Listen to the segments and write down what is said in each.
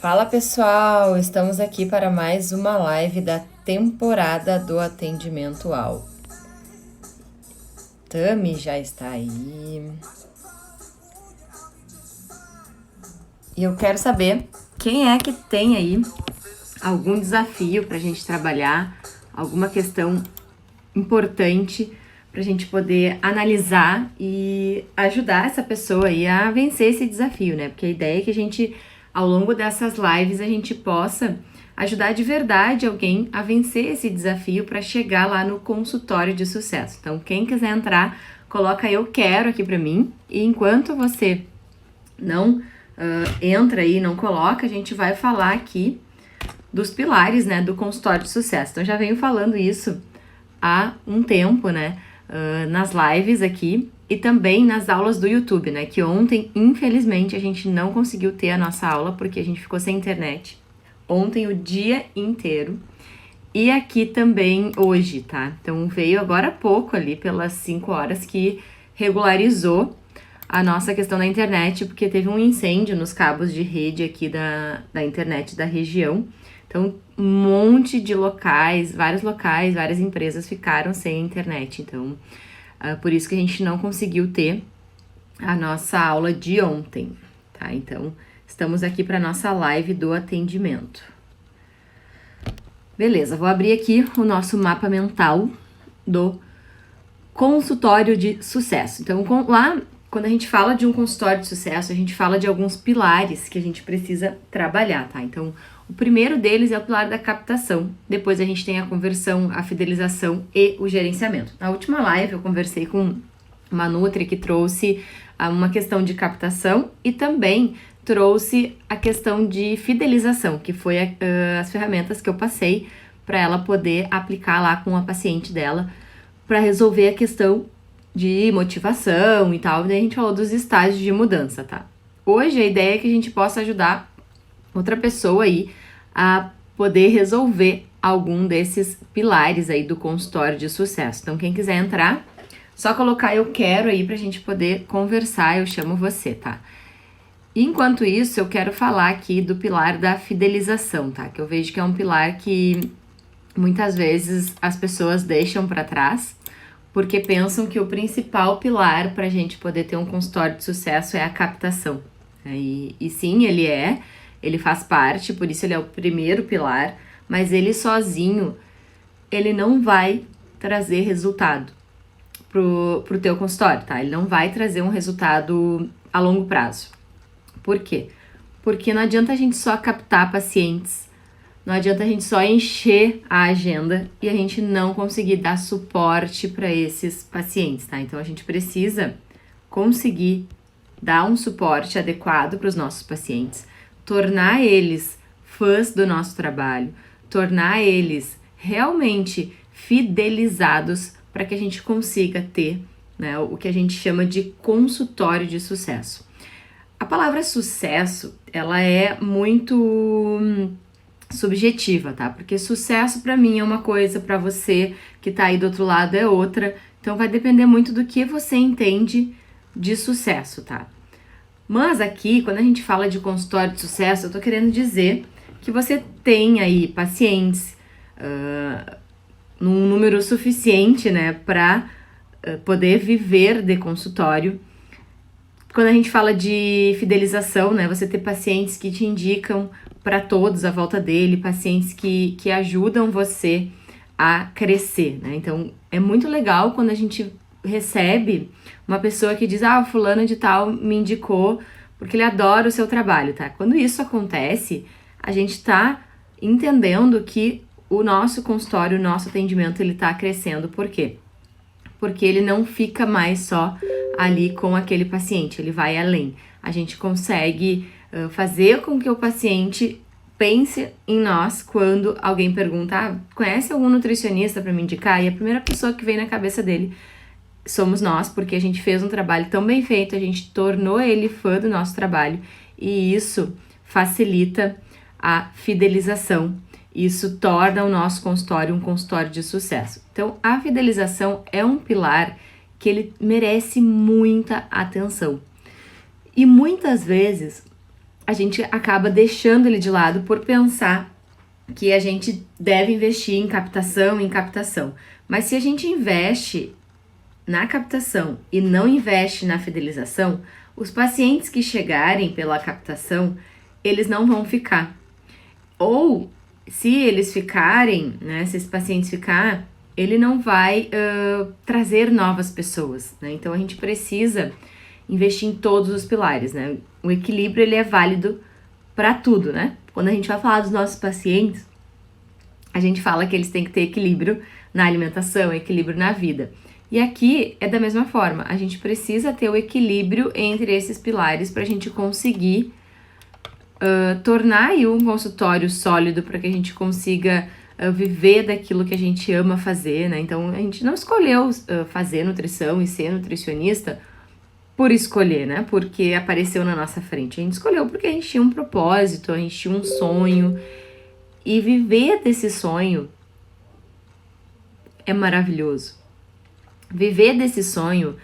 Fala pessoal, estamos aqui para mais uma live da temporada do atendimento ao. Tami já está aí. E eu quero saber quem é que tem aí algum desafio para a gente trabalhar, alguma questão importante para a gente poder analisar e ajudar essa pessoa aí a vencer esse desafio, né? Porque a ideia é que a gente, ao longo dessas lives, a gente possa ajudar de verdade alguém a vencer esse desafio para chegar lá no consultório de sucesso. Então, quem quiser entrar, coloca eu quero aqui para mim, e enquanto você não entra aí, não coloca, a gente vai falar aqui dos pilares, né, do consultório de sucesso. Então, já venho falando isso há um tempo, né, nas lives aqui e também nas aulas do YouTube, né, que ontem, infelizmente, a gente não conseguiu ter a nossa aula porque a gente ficou sem internet ontem o dia inteiro e aqui também hoje, tá? Então, veio agora há pouco ali, pelas 5 horas, que regularizou a nossa questão da internet, porque teve um incêndio nos cabos de rede aqui da internet da região. Então, um monte de locais, várias empresas ficaram sem internet. Então, por isso que a gente não conseguiu ter a nossa aula de ontem, tá? Então, estamos aqui para nossa live do atendimento. Beleza, vou abrir aqui o nosso mapa mental do consultório de sucesso. Então, lá, quando a gente fala de um consultório de sucesso, a gente fala de alguns pilares que a gente precisa trabalhar, tá? Então, o primeiro deles é o pilar da captação. Depois a gente tem a conversão, a fidelização e o gerenciamento. Na última live eu conversei com uma Nutri que trouxe uma questão de captação e também trouxe a questão de fidelização, que foi as ferramentas que eu passei para ela poder aplicar lá com a paciente dela para resolver a questão de motivação e tal. Daí a gente falou dos estágios de mudança, tá? Hoje a ideia é que a gente possa ajudar outra pessoa aí a poder resolver algum desses pilares aí do consultório de sucesso. Então, quem quiser entrar, só colocar eu quero aí pra gente poder conversar, eu chamo você, tá? Enquanto isso, eu quero falar aqui do pilar da fidelização, tá? Que eu vejo que é um pilar que muitas vezes as pessoas deixam para trás, porque pensam que o principal pilar pra gente poder ter um consultório de sucesso é a captação. E sim, ele faz parte, por isso ele é o primeiro pilar, mas ele sozinho, ele não vai trazer resultado pro teu consultório, tá? Ele não vai trazer um resultado a longo prazo. Por quê? Porque não adianta a gente só captar pacientes, não adianta a gente só encher a agenda e a gente não conseguir dar suporte para esses pacientes, tá? Então a gente precisa conseguir dar um suporte adequado para os nossos pacientes, tornar eles fãs do nosso trabalho, tornar eles realmente fidelizados para que a gente consiga ter, né, o que a gente chama de consultório de sucesso. A palavra sucesso, ela é muito subjetiva, tá? Porque sucesso para mim é uma coisa, para você que tá aí do outro lado é outra. Então vai depender muito do que você entende de sucesso, tá? Mas aqui, quando a gente fala de consultório de sucesso, eu tô querendo dizer que você tem aí pacientes num número suficiente, né, para poder viver de consultório. Quando a gente fala de fidelização, né, você ter pacientes que te indicam para todos à volta dele, pacientes que ajudam você a crescer, né? Então, é muito legal quando a gente recebe uma pessoa que diz, o fulano de tal me indicou porque ele adora o seu trabalho, tá? Quando isso acontece, a gente tá entendendo que o nosso consultório, o nosso atendimento, ele tá crescendo. Por quê? Porque ele não fica mais só ali com aquele paciente, ele vai além. A gente consegue fazer com que o paciente pense em nós quando alguém pergunta, conhece algum nutricionista para me indicar? E a primeira pessoa que vem na cabeça dele somos nós, porque a gente fez um trabalho tão bem feito, a gente tornou ele fã do nosso trabalho e isso facilita a fidelização. Isso torna o nosso consultório um consultório de sucesso. Então, a fidelização é um pilar que ele merece muita atenção. E muitas vezes a gente acaba deixando ele de lado por pensar que a gente deve investir em captação. Mas se a gente investe na captação e não investe na fidelização, os pacientes que chegarem pela captação, eles não vão ficar. Ou, se eles ficarem, né, se esse paciente ficar, ele não vai trazer novas pessoas, né? Então, a gente precisa investir em todos os pilares, né? O equilíbrio, ele é válido para tudo, né? Quando a gente vai falar dos nossos pacientes, a gente fala que eles têm que ter equilíbrio na alimentação, equilíbrio na vida. E aqui é da mesma forma, a gente precisa ter o equilíbrio entre esses pilares para a gente conseguir tornar aí um consultório sólido, para que a gente consiga viver daquilo que a gente ama fazer, né? Então, a gente não escolheu fazer nutrição e ser nutricionista por escolher, né? Porque apareceu na nossa frente. A gente escolheu porque a gente tinha um propósito, a gente tinha um sonho. E viver desse sonho é maravilhoso. Viver desse sonho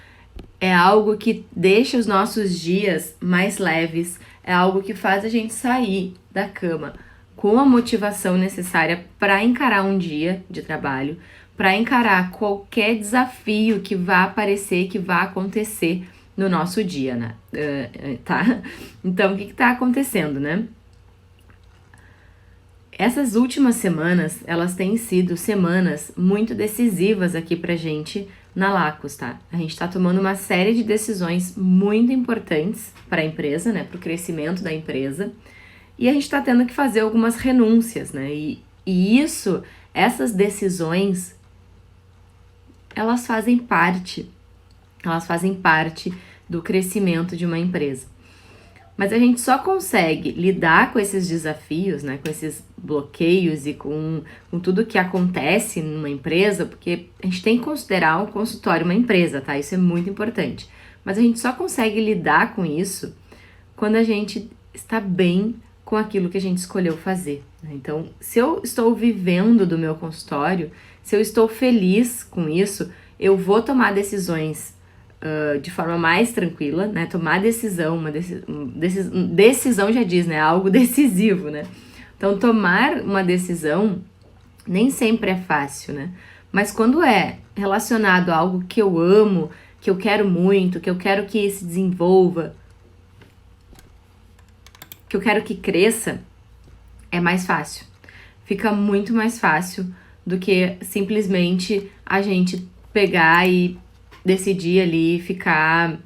é algo que deixa os nossos dias mais leves, é algo que faz a gente sair da cama com a motivação necessária para encarar um dia de trabalho, para encarar qualquer desafio que vá aparecer, que vá acontecer no nosso dia, né? Tá? Então, o que tá acontecendo, né? Essas últimas semanas, elas têm sido semanas muito decisivas aqui pra gente na Lacos, tá? A gente tá tomando uma série de decisões muito importantes para a empresa, né? Pro crescimento da empresa. E a gente tá tendo que fazer algumas renúncias, né? E essas decisões, elas fazem parte do crescimento de uma empresa. Mas a gente só consegue lidar com esses desafios, né, com esses bloqueios e com tudo que acontece numa empresa, porque a gente tem que considerar um consultório uma empresa, tá? Isso é muito importante. Mas a gente só consegue lidar com isso quando a gente está bem com aquilo que a gente escolheu fazer, né? Então, se eu estou vivendo do meu consultório, se eu estou feliz com isso, eu vou tomar decisões de forma mais tranquila, né? Tomar decisão, decisão já diz, né? Algo decisivo, né? Então, tomar uma decisão nem sempre é fácil, né? Mas quando é relacionado a algo que eu amo, que eu quero muito, que eu quero que se desenvolva, que eu quero que cresça, é mais fácil. Fica muito mais fácil do que simplesmente a gente pegar e decidir ali ficar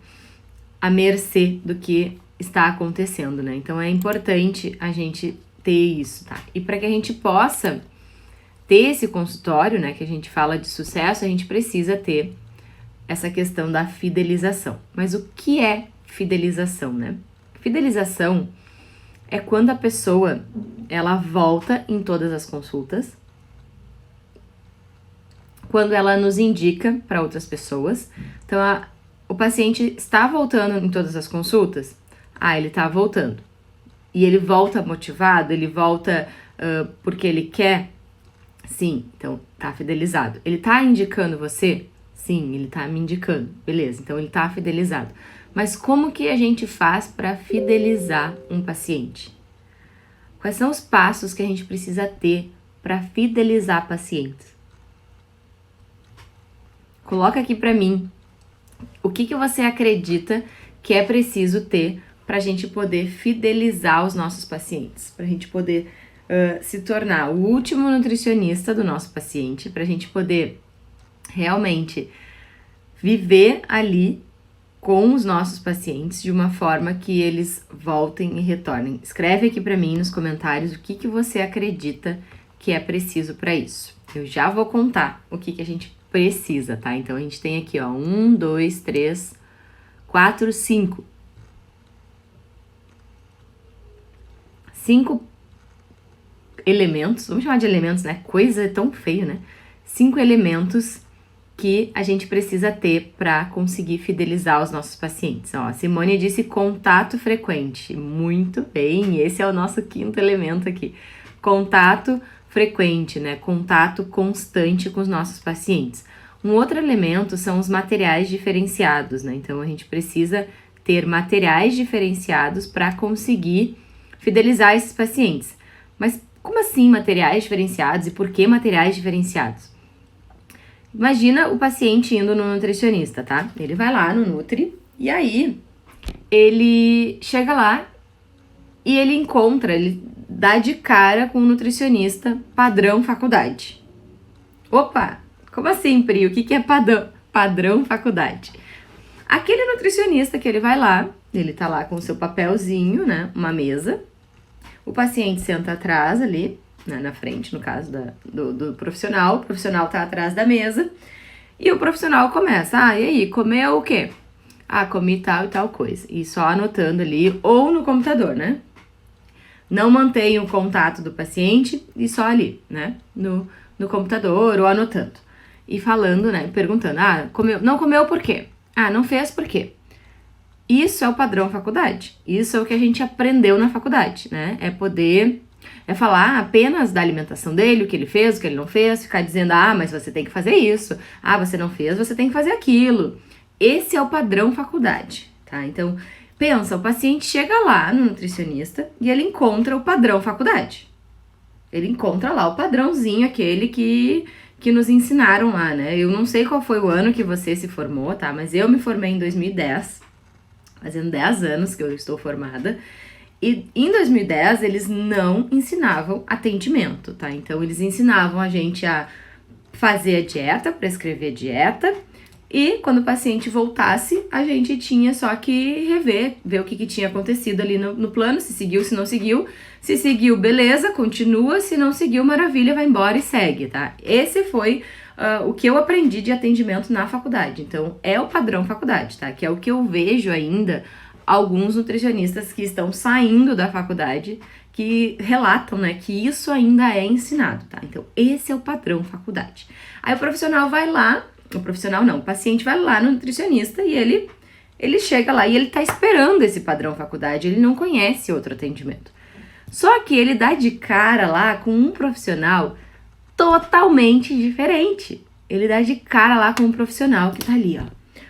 à mercê do que está acontecendo, né? Então é importante a gente ter isso, tá? E para que a gente possa ter esse consultório, né, que a gente fala de sucesso, a gente precisa ter essa questão da fidelização. Mas o que é fidelização, né? Fidelização é quando a pessoa, ela volta em todas as consultas, quando ela nos indica para outras pessoas. Então, o paciente está voltando em todas as consultas? Ele está voltando. E ele volta motivado? Ele volta porque ele quer? Sim, então tá fidelizado. Ele tá indicando você? Sim, ele tá me indicando. Beleza, então ele tá fidelizado. Mas como que a gente faz para fidelizar um paciente? Quais são os passos que a gente precisa ter para fidelizar pacientes? Coloca aqui para mim o que você acredita que é preciso ter para a gente poder fidelizar os nossos pacientes, para a gente poder se tornar o último nutricionista do nosso paciente, para a gente poder realmente viver ali com os nossos pacientes de uma forma que eles voltem e retornem. Escreve aqui para mim nos comentários o que você acredita que é preciso para isso. Eu já vou contar o que a gente precisa, tá? Então, a gente tem aqui, ó, 1, 2, 3, 4, 5. 5 elementos, vamos chamar de elementos, né? Coisa é tão feio, né? 5 elementos que a gente precisa ter para conseguir fidelizar os nossos pacientes. Ó, a Simone disse contato frequente. Muito bem, esse é o nosso 5º elemento aqui. Contato frequente, né? Contato constante com os nossos pacientes. Um outro elemento são os materiais diferenciados, né? Então, a gente precisa ter materiais diferenciados para conseguir fidelizar esses pacientes. Mas como assim materiais diferenciados e por que materiais diferenciados? Imagina o paciente indo no nutricionista, tá? Ele vai lá no Nutri e aí ele chega lá e ele dá de cara com o nutricionista padrão faculdade. Opa, como assim, Pri? O que é padrão faculdade? Aquele nutricionista que ele vai lá, ele tá lá com o seu papelzinho, né? Uma mesa. O paciente senta atrás ali, né, na frente, no caso do profissional. O profissional tá atrás da mesa. E o profissional começa, e aí, comeu o quê? Comi tal e tal coisa. E só anotando ali, ou no computador, né? Não mantém o contato do paciente e só ali, né? No computador ou anotando. E falando, né? Perguntando, não comeu por quê? Não fez por quê? Isso é o padrão faculdade. Isso é o que a gente aprendeu na faculdade, né? É falar apenas da alimentação dele, o que ele fez, o que ele não fez, ficar dizendo, mas você tem que fazer isso. Você não fez, você tem que fazer aquilo. Esse é o padrão faculdade, tá? Então, pensa, o paciente chega lá no nutricionista e ele encontra o padrão faculdade. Ele encontra lá o padrãozinho, aquele que nos ensinaram lá, né? Eu não sei qual foi o ano que você se formou, tá? Mas eu me formei em 2010, fazendo 10 anos que eu estou formada. E em 2010 eles não ensinavam atendimento, tá? Então eles ensinavam a gente a fazer a dieta, prescrever a dieta, e quando o paciente voltasse, a gente tinha só que ver o que tinha acontecido ali no plano, se seguiu, se não seguiu. Se seguiu, beleza, continua, se não seguiu, maravilha, vai embora e segue, tá? Esse foi o que eu aprendi de atendimento na faculdade. Então, é o padrão faculdade, tá? Que é o que eu vejo ainda alguns nutricionistas que estão saindo da faculdade que relatam, né, que isso ainda é ensinado, tá? Então, esse é o padrão faculdade. Aí o profissional vai lá, o paciente vai lá no nutricionista e ele chega lá e ele tá esperando esse padrão faculdade, ele não conhece outro atendimento. Só que ele dá de cara lá com um profissional totalmente diferente. Ele dá de cara lá com um profissional que tá ali,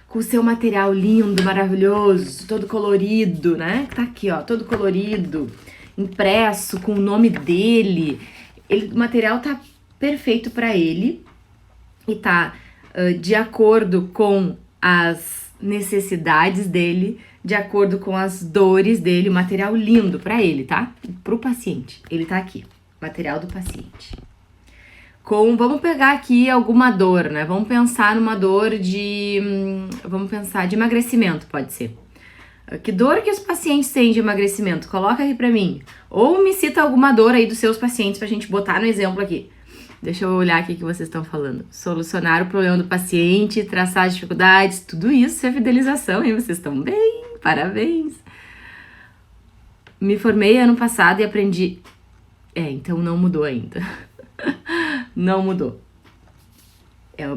com o seu material lindo, maravilhoso, todo colorido, né? Que tá aqui, todo colorido, impresso com o nome dele. O material tá perfeito para ele e tá de acordo com as necessidades dele, de acordo com as dores dele, material lindo pra ele, tá? Pro paciente. Ele tá aqui, material do paciente. Vamos pegar aqui alguma dor, né? Vamos pensar numa dor de emagrecimento, pode ser. Que dor que os pacientes têm de emagrecimento? Coloca aqui pra mim. Ou me cita alguma dor aí dos seus pacientes pra gente botar no exemplo aqui. Deixa eu olhar aqui o que vocês estão falando. Solucionar o problema do paciente, traçar as dificuldades, tudo isso é fidelização, hein? Vocês estão bem, parabéns. Me formei ano passado e aprendi... então não mudou ainda. Não mudou.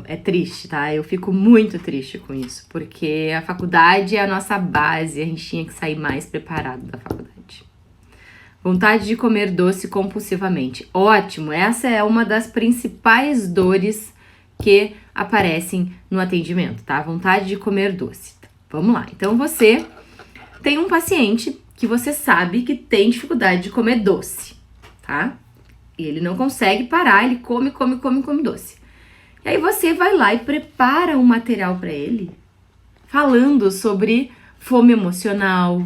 É triste, tá? Eu fico muito triste com isso, porque a faculdade é a nossa base, a gente tinha que sair mais preparado da faculdade. Vontade de comer doce compulsivamente. Ótimo, essa é uma das principais dores que aparecem no atendimento, tá? Vontade de comer doce. Vamos lá, então você tem um paciente que você sabe que tem dificuldade de comer doce, tá? E ele não consegue parar, ele come doce. E aí você vai lá e prepara um material para ele, falando sobre fome emocional,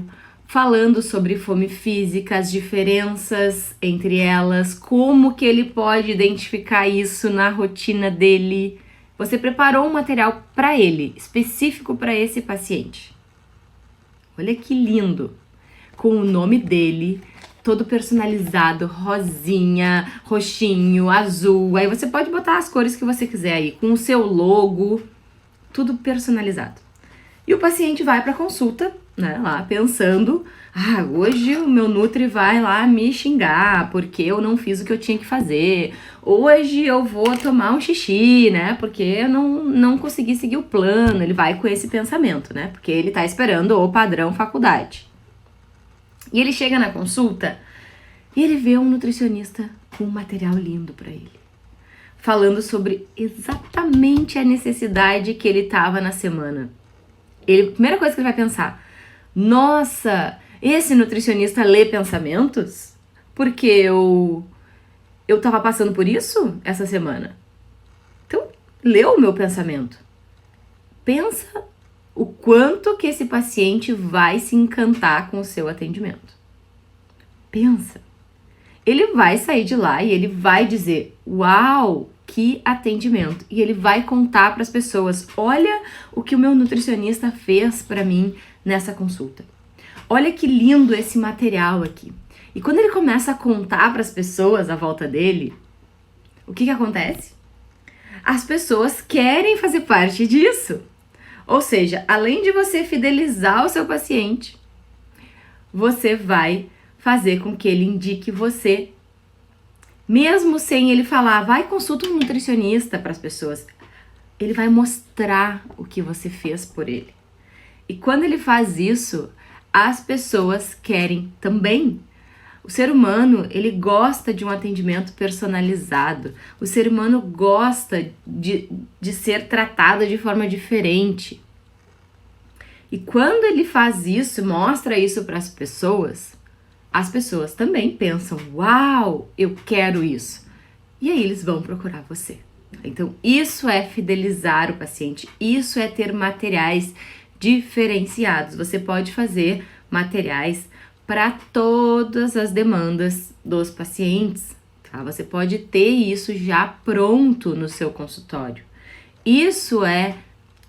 falando sobre fome física, as diferenças entre elas, como que ele pode identificar isso na rotina dele. Você preparou um material para ele, específico para esse paciente. Olha que lindo! Com o nome dele, todo personalizado, rosinha, roxinho, azul. Aí você pode botar as cores que você quiser aí, com o seu logo, tudo personalizado. E o paciente vai para consulta, né, lá pensando, hoje o meu nutri vai lá me xingar porque eu não fiz o que eu tinha que fazer. Hoje eu vou tomar um xixi, né, porque eu não consegui seguir o plano. Ele vai com esse pensamento, né, porque ele tá esperando o padrão faculdade. E ele chega na consulta e ele vê um nutricionista com um material lindo para ele, falando sobre exatamente a necessidade que ele tava na semana. A primeira coisa que ele vai pensar, nossa, Esse nutricionista lê pensamentos porque eu tava passando por isso essa semana. Então, lê o meu pensamento. Pensa o quanto que esse paciente vai se encantar com o seu atendimento. Pensa. Ele vai sair de lá e ele vai dizer, uau, que atendimento. E ele vai contar para as pessoas, olha o que o meu nutricionista fez para mim nessa consulta. Olha que lindo esse material aqui. E quando ele começa a contar para as pessoas à volta dele, o que acontece? As pessoas querem fazer parte disso. Ou seja, além de você fidelizar o seu paciente, você vai fazer com que ele indique você, mesmo sem ele falar, vai consulta um nutricionista para as pessoas. Ele vai mostrar o que você fez por ele. E quando ele faz isso, as pessoas querem também. O ser humano, ele gosta de um atendimento personalizado. O ser humano gosta de ser tratado de forma diferente. E quando ele faz isso, mostra isso para as pessoas também pensam, uau, eu quero isso. E aí eles vão procurar você. Então, isso é fidelizar o paciente, isso é ter materiais diferenciados. Você pode fazer materiais para todas as demandas dos pacientes, tá? Você pode ter isso já pronto no seu consultório. Isso é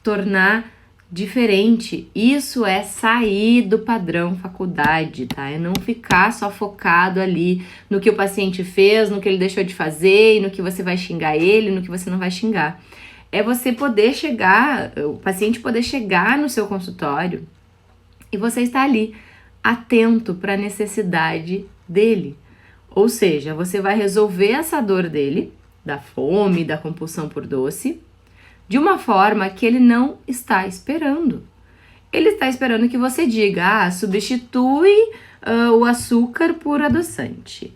tornar diferente, isso é sair do padrão faculdade, tá? É não ficar só focado ali no que o paciente fez, no que ele deixou de fazer e no que você vai xingar ele, no que você não vai xingar. É você poder chegar, o paciente poder chegar no seu consultório e você estar ali atento para a necessidade dele. Ou seja, você vai resolver essa dor dele, da fome, da compulsão por doce, de uma forma que ele não está esperando. Ele está esperando que você diga, substitui o açúcar por adoçante.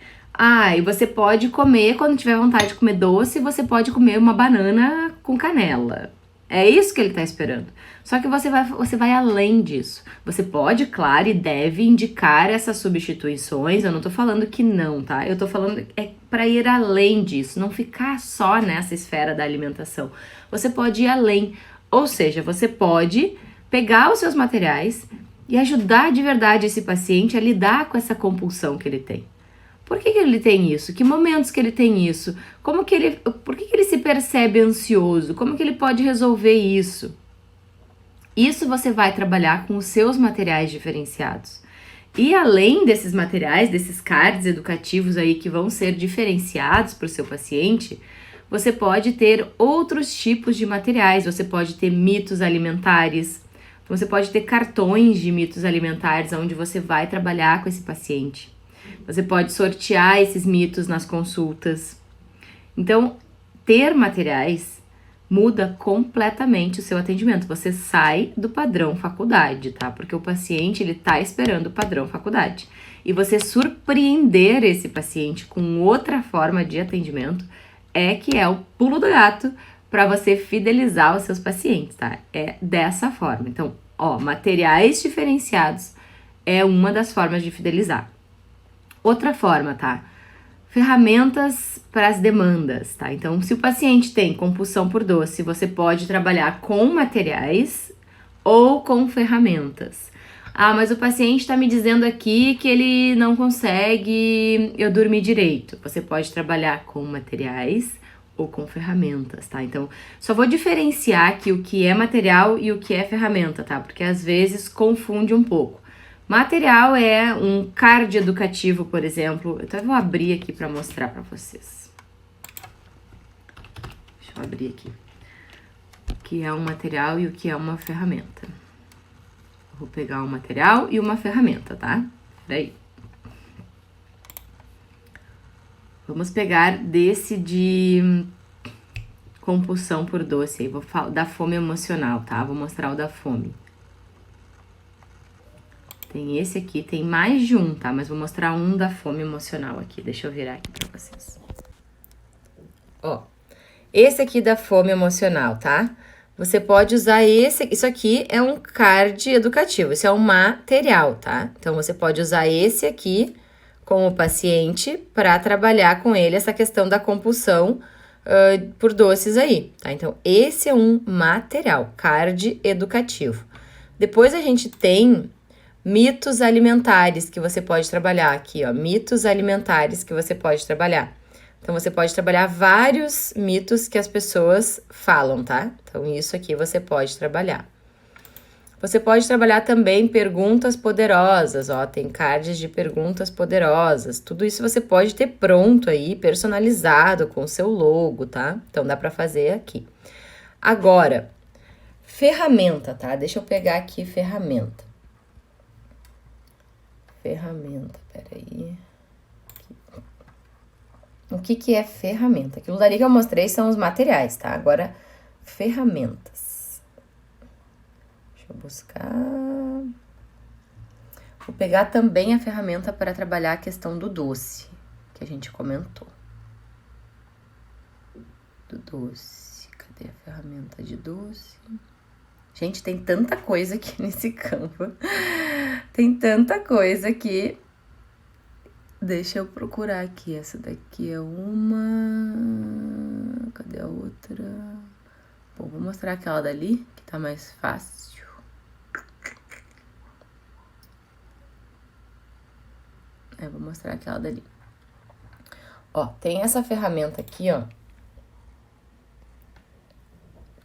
E você pode comer, quando tiver vontade de comer doce, você pode comer uma banana com canela. É isso que ele está esperando. Só que você vai além disso. Você pode, claro, e deve indicar essas substituições. Eu não tô falando que não, tá? Eu tô falando para ir além disso, não ficar só nessa esfera da alimentação. Você pode ir além. Ou seja, você pode pegar os seus materiais e ajudar de verdade esse paciente a lidar com essa compulsão que ele tem. Por que ele tem isso? Que momentos que ele tem isso? Por que ele se percebe ansioso? Como que ele pode resolver isso? Isso você vai trabalhar com os seus materiais diferenciados. E além desses materiais, desses cards educativos aí que vão ser diferenciados para o seu paciente, você pode ter outros tipos de materiais. Você pode ter mitos alimentares, você pode ter cartões de mitos alimentares onde você vai trabalhar com esse paciente. Você pode sortear esses mitos nas consultas. Então, ter materiais muda completamente o seu atendimento. Você sai do padrão faculdade, tá? Porque o paciente, ele tá esperando o padrão faculdade. E você surpreender esse paciente com outra forma de atendimento que é o pulo do gato para você fidelizar os seus pacientes, tá? É dessa forma. Então, materiais diferenciados é uma das formas de fidelizar. Outra forma, tá? Ferramentas para as demandas, tá? Então, se o paciente tem compulsão por doce, você pode trabalhar com materiais ou com ferramentas. Mas o paciente está me dizendo aqui que ele não consegue eu dormir direito. Você pode trabalhar com materiais ou com ferramentas, tá? Então, só vou diferenciar aqui o que é material e o que é ferramenta, tá? Porque às vezes confunde um pouco. Material é um card educativo, por exemplo. Eu até vou abrir aqui para mostrar para vocês. Deixa eu abrir aqui. O que é um material e o que é uma ferramenta. Vou pegar um material e uma ferramenta, tá? Peraí. Vamos pegar desse de compulsão por doce. Aí vou falar da fome emocional, tá? Vou mostrar o da fome. Tem esse aqui, tem mais de um, tá? Mas vou mostrar um da fome emocional aqui. Deixa eu virar aqui pra vocês. Esse aqui da fome emocional, tá? você pode usar isso aqui é um card educativo, isso é um material, tá? Então, você pode usar esse aqui com o paciente para trabalhar com ele essa questão da compulsão por doces aí, tá? Então, esse é um material, card educativo. Depois a gente tem mitos alimentares que você pode trabalhar aqui, ó, mitos alimentares que você pode trabalhar. Então, você pode trabalhar vários mitos que as pessoas falam, tá? Então, isso aqui você pode trabalhar. Você pode trabalhar também perguntas poderosas, ó, tem cards de perguntas poderosas. Tudo isso você pode ter pronto aí, personalizado com o seu logo, tá? Então, dá pra fazer aqui. Agora, ferramenta, tá? Deixa eu pegar aqui ferramenta. Ferramenta, peraí. O que é ferramenta? Aquilo dali que eu mostrei são os materiais, tá? Agora, ferramentas. Deixa eu buscar. Vou pegar também a ferramenta para trabalhar a questão do doce, que a gente comentou. Do doce. Cadê a ferramenta de doce? Gente, tem tanta coisa aqui nesse campo. Tem tanta coisa que... Deixa eu procurar aqui. Essa daqui é uma... Cadê a outra? Bom, vou mostrar aquela dali, que tá mais fácil. Vou mostrar aquela dali. Ó, tem essa ferramenta aqui, ó,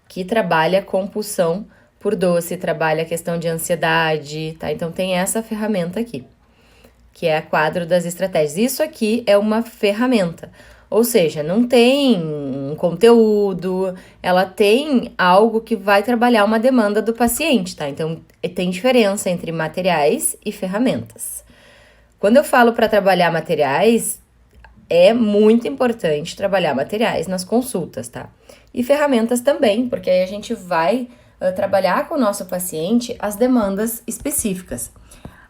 que trabalha compulsão por doce, trabalha a questão de ansiedade, tá? Então, tem essa ferramenta aqui, que é a quadro das estratégias. Isso aqui é uma ferramenta, ou seja, não tem um conteúdo, ela tem algo que vai trabalhar uma demanda do paciente, tá? Então, tem diferença entre materiais e ferramentas. Quando eu falo para trabalhar materiais, é muito importante trabalhar materiais nas consultas, tá? E ferramentas também, porque aí a gente vai trabalhar com o nosso paciente as demandas específicas.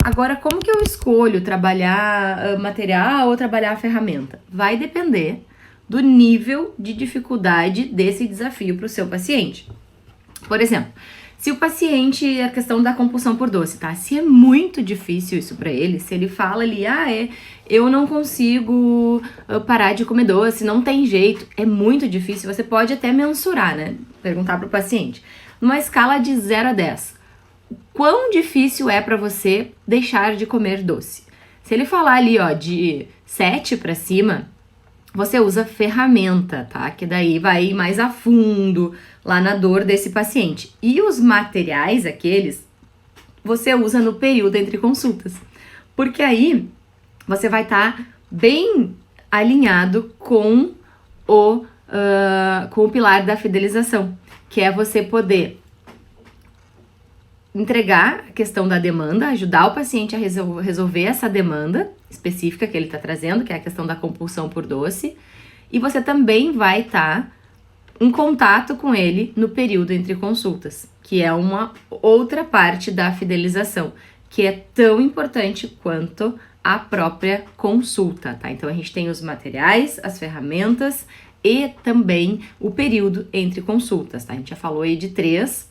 Agora, como que eu escolho trabalhar material ou trabalhar a ferramenta? Vai depender do nível de dificuldade desse desafio para o seu paciente. Por exemplo, se o paciente, a questão da compulsão por doce, tá? Se é muito difícil isso para ele, se ele fala ali, eu não consigo parar de comer doce, não tem jeito, é muito difícil, você pode até mensurar, né? Perguntar pro paciente. Numa escala de 0 a 10, quão difícil é para você deixar de comer doce? Se ele falar ali, ó, de 7 para cima, você usa ferramenta, tá? Que daí vai mais a fundo lá na dor desse paciente. E os materiais, aqueles, você usa no período entre consultas. Porque aí você vai estar bem alinhado com o pilar da fidelização, que é você poder entregar a questão da demanda, ajudar o paciente a resolver essa demanda específica que ele está trazendo, que é a questão da compulsão por doce, e você também vai estar em contato com ele no período entre consultas, que é uma outra parte da fidelização, que é tão importante quanto a própria consulta, tá? Então, a gente tem os materiais, as ferramentas e também o período entre consultas, tá? A gente já falou aí de 3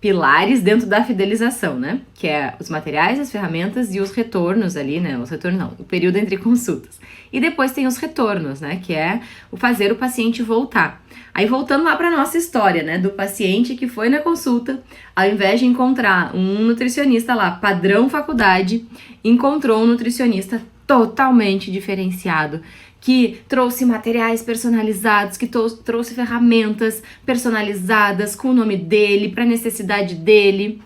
pilares dentro da fidelização, né? Que é os materiais, as ferramentas e os retornos ali, né? Os retornos não, o período entre consultas. E depois tem os retornos, né? Que é o fazer o paciente voltar. Aí voltando lá para nossa história, né? Do paciente que foi na consulta, ao invés de encontrar um nutricionista lá, padrão faculdade, encontrou um nutricionista totalmente diferenciado, que trouxe materiais personalizados, que trouxe ferramentas personalizadas com o nome dele, para a necessidade dele.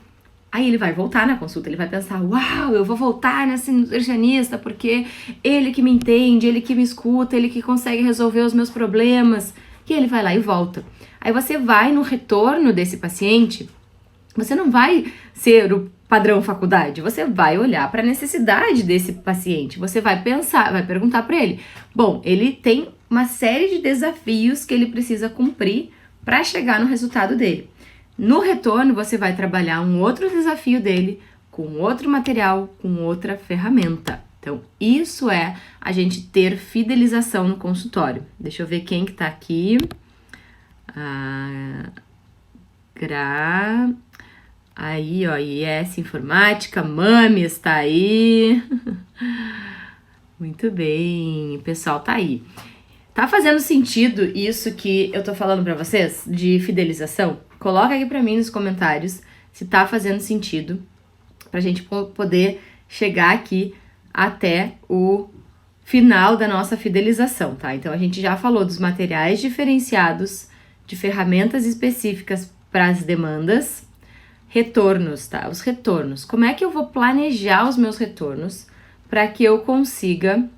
Aí ele vai voltar na consulta, ele vai pensar, uau, eu vou voltar nesse nutricionista porque ele que me entende, ele que me escuta, ele que consegue resolver os meus problemas. E ele vai lá e volta. Aí você vai no retorno desse paciente, você não vai ser o padrão faculdade, você vai olhar para a necessidade desse paciente, você vai pensar, vai perguntar para ele, bom, ele tem uma série de desafios que ele precisa cumprir para chegar no resultado dele. No retorno, você vai trabalhar um outro desafio dele com outro material, com outra ferramenta. Então, isso é a gente ter fidelização no consultório. Deixa eu ver quem que tá aqui. A Aí, ó, IS Informática, Mami está aí. Muito bem, o pessoal tá aí. Tá fazendo sentido isso que eu tô falando pra vocês de fidelização? Coloca aqui pra mim nos comentários se tá fazendo sentido pra gente poder chegar aqui até o final da nossa fidelização, tá? Então a gente já falou dos materiais diferenciados, de ferramentas específicas para as demandas, retornos, tá? Os retornos. Como é que eu vou planejar os meus retornos para que eu consiga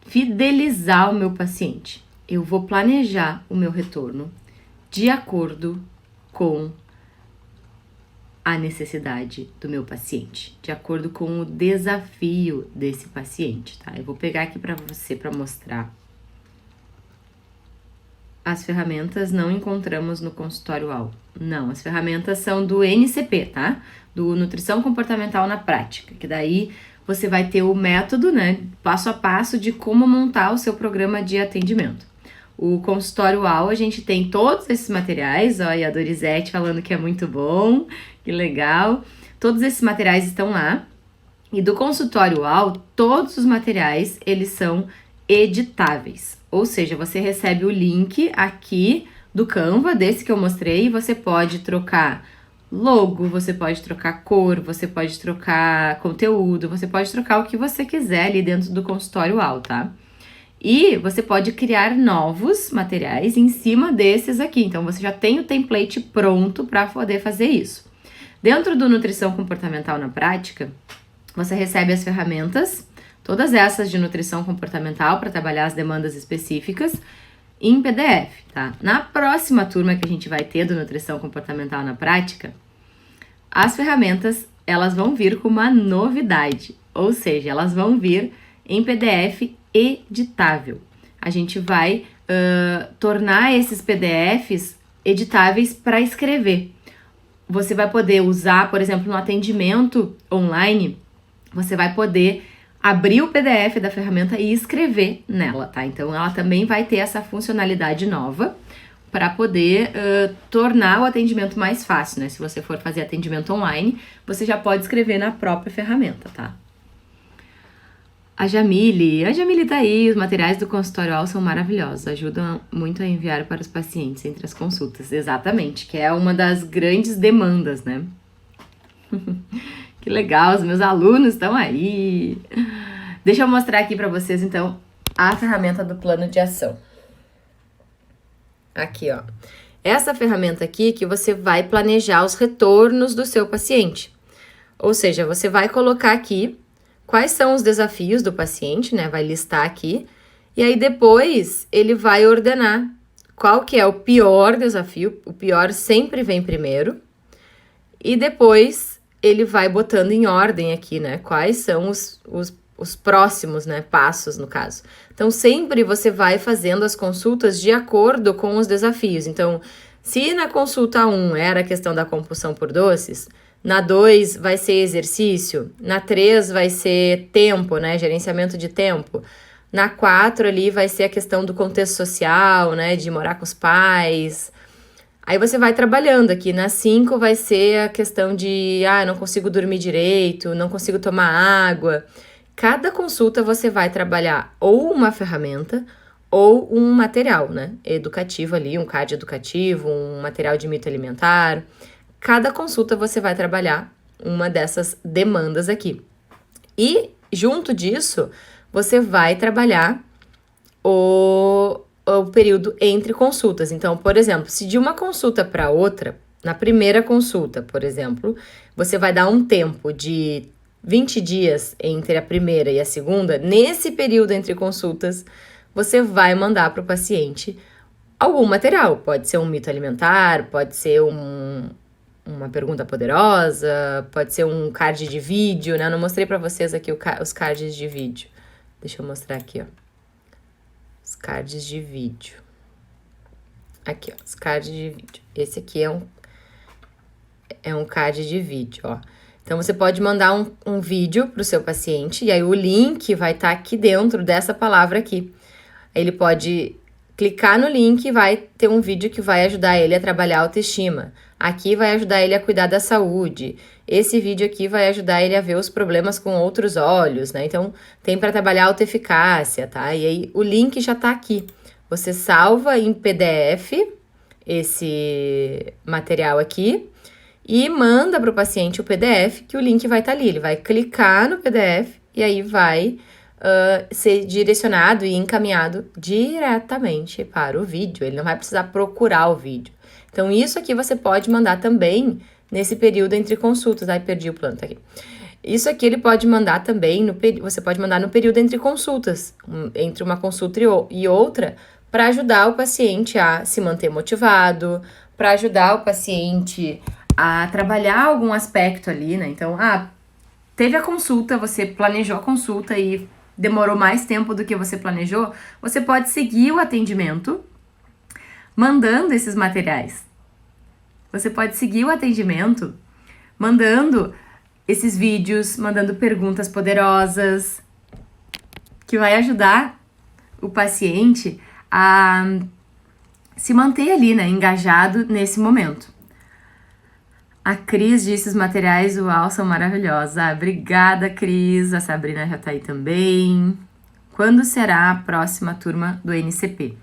fidelizar o meu paciente? Eu vou planejar o meu retorno de acordo com a necessidade do meu paciente, de acordo com o desafio desse paciente, tá? Eu vou pegar aqui para você para mostrar. As ferramentas não encontramos no consultório AL. Não, as ferramentas são do NCP, tá? Do Nutrição Comportamental na Prática, que daí você vai ter o método, né, passo a passo de como montar o seu programa de atendimento. O consultório AL, a gente tem todos esses materiais, ó, e a Dorizete falando que é muito bom, que legal. Todos esses materiais estão lá. E do consultório AL, todos os materiais, eles são editáveis. Ou seja, você recebe o link aqui do Canva, desse que eu mostrei, e você pode trocar logo, você pode trocar cor, você pode trocar conteúdo, você pode trocar o que você quiser ali dentro do consultório AL, tá? E você pode criar novos materiais em cima desses aqui. Então, você já tem o template pronto para poder fazer isso. Dentro do Nutrição Comportamental na Prática, você recebe as ferramentas, todas essas de nutrição comportamental para trabalhar as demandas específicas em PDF, tá? Na próxima turma que a gente vai ter do Nutrição Comportamental na Prática, as ferramentas, elas vão vir com uma novidade, ou seja, elas vão vir em PDF editável. A gente vai tornar esses PDFs editáveis para escrever. Você vai poder usar, por exemplo, no atendimento online, você vai poder abrir o PDF da ferramenta e escrever nela, tá? Então, ela também vai ter essa funcionalidade nova para poder tornar o atendimento mais fácil, né? Se você for fazer atendimento online, você já pode escrever na própria ferramenta, tá? A Jamile tá aí, os materiais do consultório AL são maravilhosos, ajudam muito a enviar para os pacientes entre as consultas, exatamente, que é uma das grandes demandas, né? Que legal, os meus alunos estão aí. Deixa eu mostrar aqui para vocês, então, a ferramenta do plano de ação. Aqui, ó. Essa ferramenta aqui que você vai planejar os retornos do seu paciente. Ou seja, você vai colocar aqui quais são os desafios do paciente, né? Vai listar aqui. E aí, depois, ele vai ordenar qual que é o pior desafio. O pior sempre vem primeiro. E depois, ele vai botando em ordem aqui, né? Quais são os próximos, né? Passos, no caso. Então, sempre você vai fazendo as consultas de acordo com os desafios. Então, se na consulta 1 era a questão da compulsão por doces, na 2 vai ser exercício, na 3 vai ser tempo, né? Gerenciamento de tempo. Na 4 ali vai ser a questão do contexto social, né? De morar com os pais. Aí você vai trabalhando aqui. Na 5 vai ser a questão de, não consigo dormir direito, não consigo tomar água. Cada consulta você vai trabalhar ou uma ferramenta ou um material, né? Educativo ali, um card educativo, um material de mito alimentar. Cada consulta você vai trabalhar uma dessas demandas aqui. E, junto disso, você vai trabalhar o período entre consultas. Então, por exemplo, se de uma consulta para outra, na primeira consulta, por exemplo, você vai dar um tempo de 20 dias entre a primeira e a segunda, nesse período entre consultas, você vai mandar para o paciente algum material. Pode ser um mito alimentar, pode ser uma pergunta poderosa, pode ser um card de vídeo, né? Eu não mostrei para vocês aqui os cards de vídeo. Deixa eu mostrar aqui, ó. Os cards de vídeo. Aqui, ó, os cards de vídeo. Esse aqui é um card de vídeo, ó. Então, você pode mandar um vídeo para o seu paciente, e aí o link vai estar aqui dentro dessa palavra aqui. Ele pode clicar no link, vai ter um vídeo que vai ajudar ele a trabalhar a autoestima. Aqui vai ajudar ele a cuidar da saúde. Esse vídeo aqui vai ajudar ele a ver os problemas com outros olhos, né? Então, tem para trabalhar a autoeficácia, tá? E aí, o link já tá aqui. Você salva em PDF esse material aqui e manda para o paciente o PDF, que o link vai estar ali. Ele vai clicar no PDF e aí vai ser direcionado e encaminhado diretamente para o vídeo. Ele não vai precisar procurar o vídeo. Então, isso aqui você pode mandar também nesse período entre consultas. Ai, perdi o plano, tá aqui. Isso aqui ele pode mandar também, você pode mandar no período entre consultas, entre uma consulta e outra, para ajudar o paciente a se manter motivado, para ajudar o paciente a trabalhar algum aspecto ali, né? Então, teve a consulta, você planejou a consulta e demorou mais tempo do que você planejou, você pode seguir o atendimento mandando esses materiais. Você pode seguir o atendimento mandando esses vídeos, mandando perguntas poderosas, que vai ajudar o paciente a se manter ali, né, engajado nesse momento. A Cris disse: os materiais UAU são maravilhosos. Obrigada, Cris. A Sabrina já tá aí também. Quando será a próxima turma do NCP?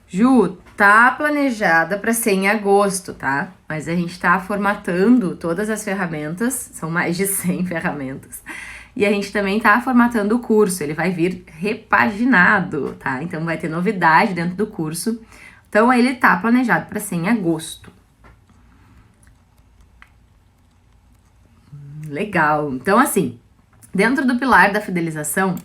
Ju, tá planejada para ser em agosto, tá? Mas a gente tá formatando todas as ferramentas, são mais de 100 ferramentas. E a gente também tá formatando o curso, ele vai vir repaginado, tá? Então vai ter novidade dentro do curso. Então ele tá planejado para ser em agosto. Legal. Então assim, dentro do pilar da fidelização,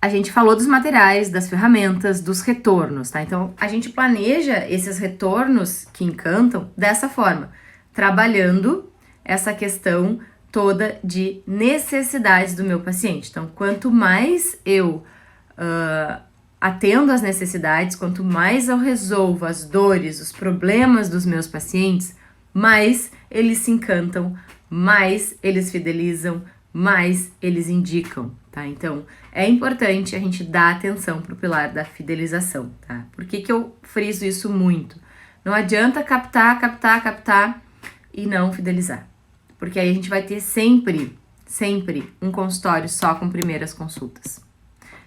a gente falou dos materiais, das ferramentas, dos retornos, tá? Então, a gente planeja esses retornos que encantam dessa forma, trabalhando essa questão toda de necessidades do meu paciente. Então, quanto mais eu atendo às necessidades, quanto mais eu resolvo as dores, os problemas dos meus pacientes, mais eles se encantam, mais eles fidelizam, mais eles indicam, tá? Então, é importante a gente dar atenção pro pilar da fidelização, tá? Por que eu friso isso muito? Não adianta captar e não fidelizar. Porque aí a gente vai ter sempre um consultório só com primeiras consultas.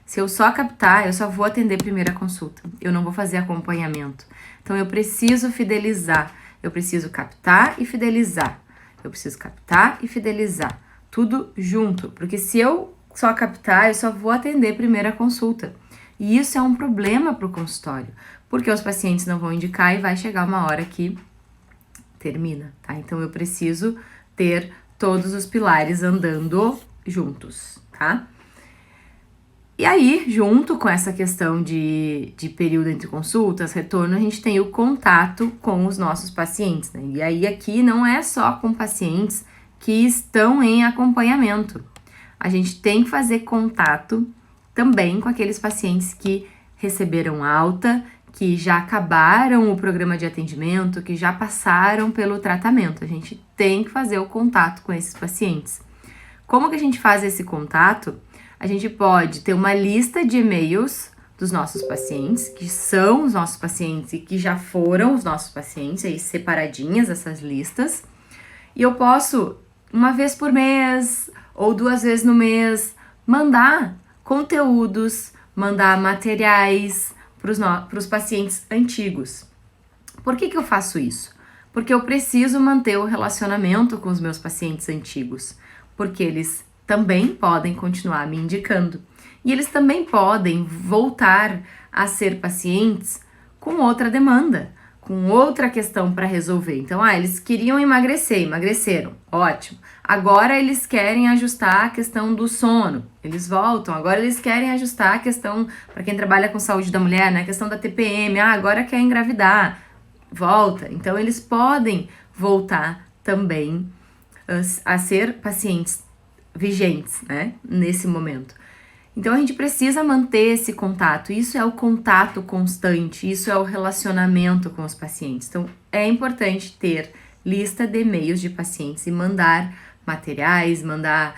Se eu só captar, eu só vou atender primeira consulta. Eu não vou fazer acompanhamento. Então, eu preciso fidelizar. Eu preciso captar e fidelizar. Eu preciso captar e fidelizar. Tudo junto, porque se eu só captar, eu só vou atender primeira consulta. E isso é um problema para o consultório, porque os pacientes não vão indicar e vai chegar uma hora que termina, tá? Então, eu preciso ter todos os pilares andando juntos, tá? E aí, junto com essa questão de período entre consultas, retorno, a gente tem o contato com os nossos pacientes, né? E aí, aqui não é só com pacientes que estão em acompanhamento. A gente tem que fazer contato também com aqueles pacientes que receberam alta, que já acabaram o programa de atendimento, que já passaram pelo tratamento. A gente tem que fazer o contato com esses pacientes. Como que a gente faz esse contato? A gente pode ter uma lista de e-mails dos nossos pacientes, que são os nossos pacientes e que já foram os nossos pacientes, aí separadinhas essas listas. E eu posso, uma vez por mês ou 2 vezes no mês, mandar conteúdos, mandar materiais para os pacientes antigos. Por que eu faço isso? Porque eu preciso manter o relacionamento com os meus pacientes antigos, porque eles também podem continuar me indicando. E eles também podem voltar a ser pacientes com outra demanda, com outra questão para resolver. Então, eles queriam emagrecer, emagreceram, ótimo. Agora eles querem ajustar a questão do sono, eles voltam. Agora eles querem ajustar a questão, para quem trabalha com saúde da mulher, né, a questão da TPM, agora quer engravidar, volta. Então, eles podem voltar também a ser pacientes vigentes, né, nesse momento. Então, a gente precisa manter esse contato. Isso é o contato constante, isso é o relacionamento com os pacientes. Então, é importante ter lista de e-mails de pacientes e mandar materiais, mandar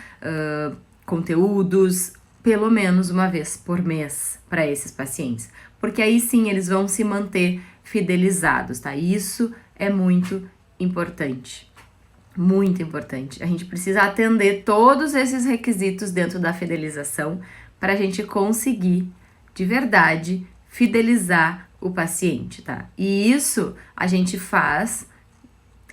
conteúdos, pelo menos uma vez por mês para esses pacientes, porque aí sim eles vão se manter fidelizados, tá? Isso é muito importante. Muito importante. A gente precisa atender todos esses requisitos dentro da fidelização para a gente conseguir, de verdade, fidelizar o paciente, tá? E isso a gente faz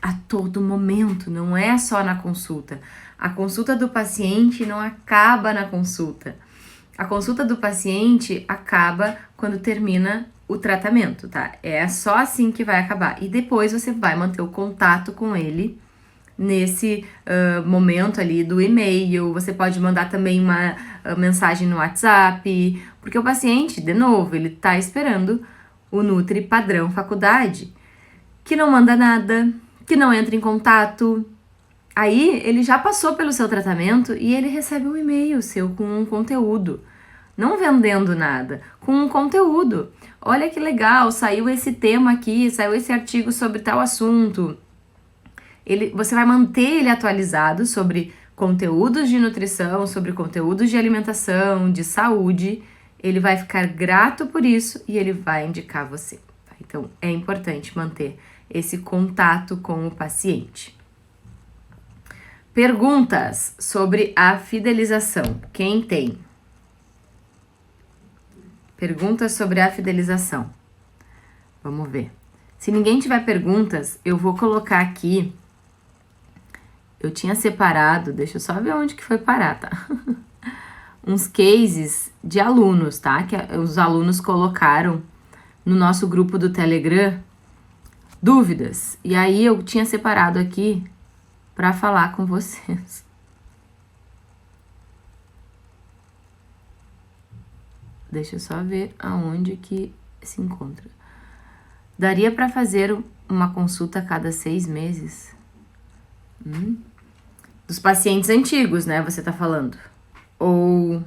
a todo momento, não é só na consulta. A consulta do paciente não acaba na consulta. A consulta do paciente acaba quando termina o tratamento, tá? É só assim que vai acabar. E depois você vai manter o contato com ele nesse momento ali do e-mail. Você pode mandar também uma mensagem no WhatsApp, porque o paciente, de novo, ele tá esperando o Nutri padrão faculdade, que não manda nada, que não entra em contato. Aí ele já passou pelo seu tratamento e ele recebe um e-mail seu com um conteúdo. Não vendendo nada, com um conteúdo. Olha que legal, saiu esse tema aqui, saiu esse artigo sobre tal assunto. Você vai manter ele atualizado sobre conteúdos de nutrição, sobre conteúdos de alimentação, de saúde. Ele vai ficar grato por isso e ele vai indicar você. Tá? Então, é importante manter esse contato com o paciente. Perguntas sobre a fidelização. Quem tem? Perguntas sobre a fidelização. Vamos ver. Se ninguém tiver perguntas, eu vou colocar aqui. Eu tinha separado, deixa eu só ver onde que foi parar, tá? Uns cases de alunos, tá? Que os alunos colocaram no nosso grupo do Telegram dúvidas. E aí eu tinha separado aqui para falar com vocês. Deixa eu só ver aonde que se encontra. Daria para fazer uma consulta a cada 6 meses? Dos pacientes antigos, né? Você tá falando? Ou...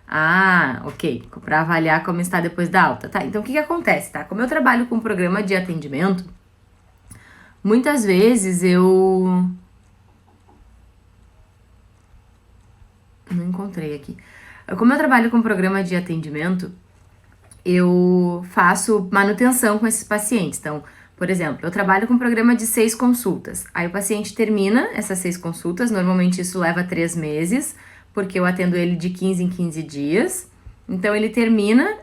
Ah, ok. Para avaliar como está depois da alta. Tá, então o que acontece, tá? Como eu trabalho com um programa de atendimento, muitas vezes eu... Não encontrei aqui. Como eu trabalho com um programa de atendimento, eu faço manutenção com esses pacientes. Então, por exemplo, eu trabalho com um programa de 6 consultas. Aí o paciente termina essas 6 consultas, normalmente isso leva 3 meses, porque eu atendo ele de 15 em 15 dias. Então, ele termina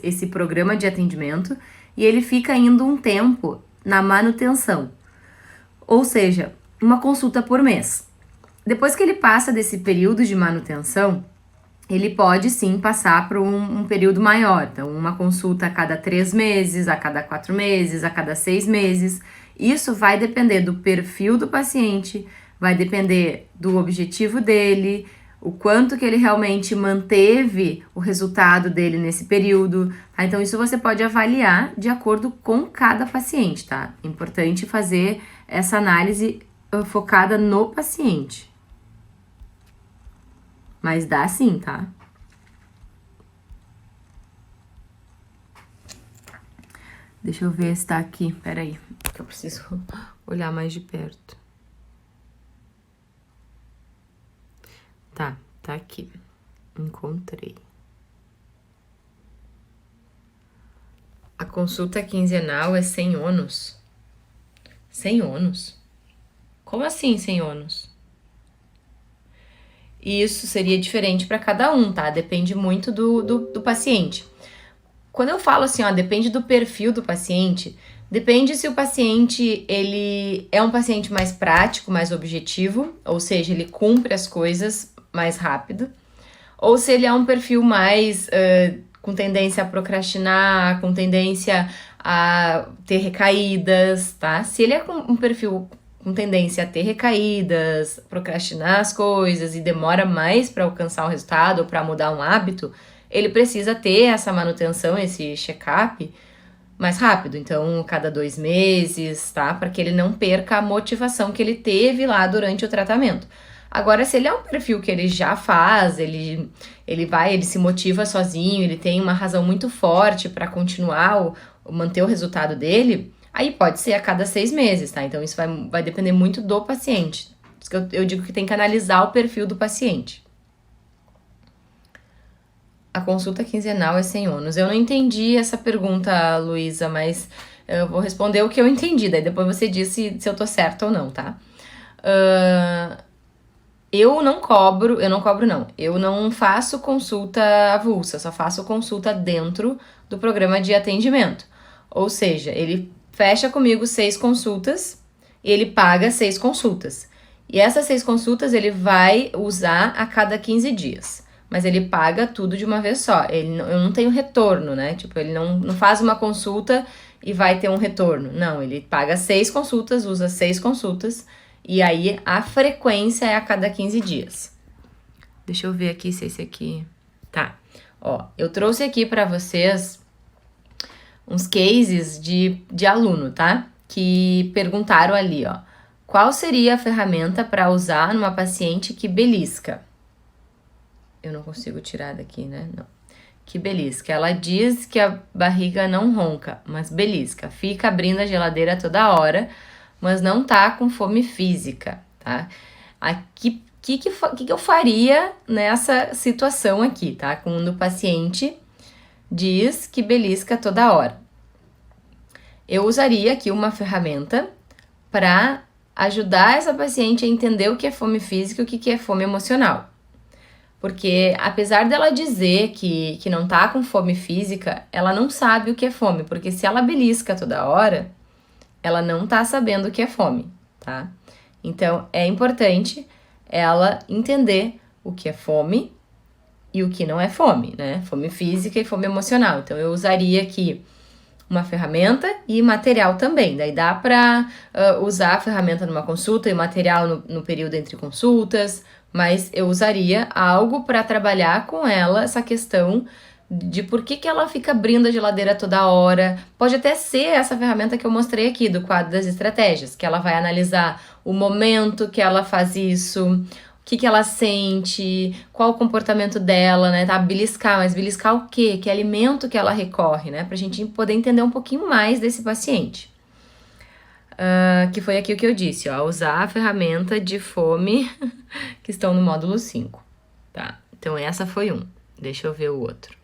esse programa de atendimento e ele fica indo um tempo na manutenção. Ou seja, uma consulta por mês. Depois que ele passa desse período de manutenção, ele pode sim passar para um período maior. Então, uma consulta a cada 3 meses, a cada 4 meses, a cada 6 meses. Isso vai depender do perfil do paciente, vai depender do objetivo dele, o quanto que ele realmente manteve o resultado dele nesse período. Tá? Então, isso você pode avaliar de acordo com cada paciente, tá? É importante fazer essa análise focada no paciente. Mas dá sim, tá? Deixa eu ver se tá aqui. Peraí, que eu preciso olhar mais de perto. Tá aqui. Encontrei. A consulta quinzenal é sem ônus? Sem ônus? Como assim sem ônus? Isso seria diferente para cada um, tá? Depende muito do paciente. Quando eu falo assim, ó, depende do perfil do paciente, depende se o paciente, ele é um paciente mais prático, mais objetivo, ou seja, ele cumpre as coisas mais rápido, ou se ele é um perfil mais com tendência a procrastinar, com tendência a ter recaídas, tá? Se ele é com um perfil com tendência a ter recaídas, procrastinar as coisas e demora mais para alcançar o resultado ou para mudar um hábito, ele precisa ter essa manutenção, esse check-up mais rápido. Então, cada 2 meses, tá? Para que ele não perca a motivação que ele teve lá durante o tratamento. Agora, se ele é um perfil que ele já faz, ele se motiva sozinho, ele tem uma razão muito forte para continuar, manter o resultado dele, aí pode ser a cada 6 meses, tá? Então, isso vai depender muito do paciente. Por isso que eu digo que tem que analisar o perfil do paciente. a consulta quinzenal é sem ônus. Eu não entendi essa pergunta, Luísa, mas eu vou responder o que eu entendi, daí depois você diz se eu tô certa ou não, tá? Eu não faço consulta avulsa, só faço consulta dentro do programa de atendimento. Ou seja, ele fecha comigo 6 consultas e ele paga 6 consultas. E essas 6 consultas ele vai usar a cada 15 dias. Mas ele paga tudo de uma vez só. Eu não tenho retorno, né? Tipo, ele não faz uma consulta e vai ter um retorno. Não, ele paga 6 consultas, usa 6 consultas. E aí a frequência é a cada 15 dias. Deixa eu ver aqui se esse aqui... Tá. Ó, eu trouxe aqui pra vocês uns cases de aluno, tá? Que perguntaram ali, ó. Qual seria a ferramenta para usar numa paciente que belisca? Eu não consigo tirar daqui, né? Não. Que belisca. Ela diz que a barriga não ronca, mas belisca. Fica abrindo a geladeira toda hora, mas não tá com fome física, tá? Aqui, o que eu faria nessa situação aqui, tá? Quando o paciente diz que belisca toda hora. Eu usaria aqui uma ferramenta para ajudar essa paciente a entender o que é fome física e o que é fome emocional. Porque apesar dela dizer que não tá com fome física, ela não sabe o que é fome, porque se ela belisca toda hora, ela não tá sabendo o que é fome, tá? Então, é importante ela entender o que é fome e o que não é fome, né? Fome física e fome emocional. Então, eu usaria aqui uma ferramenta e material também. Daí dá para usar a ferramenta numa consulta e material no período entre consultas, mas eu usaria algo para trabalhar com ela essa questão de por que ela fica abrindo a geladeira toda hora. Pode até ser essa ferramenta que eu mostrei aqui do quadro das estratégias, que ela vai analisar o momento que ela faz isso, o que ela sente, qual o comportamento dela, né? Tá? Beliscar, mas beliscar o quê? Que alimento que ela recorre, né? Pra gente poder entender um pouquinho mais desse paciente. Que foi aqui o que eu disse, ó. Usar a ferramenta de fome que estão no módulo 5, tá? Então, essa foi um. Deixa eu ver o outro.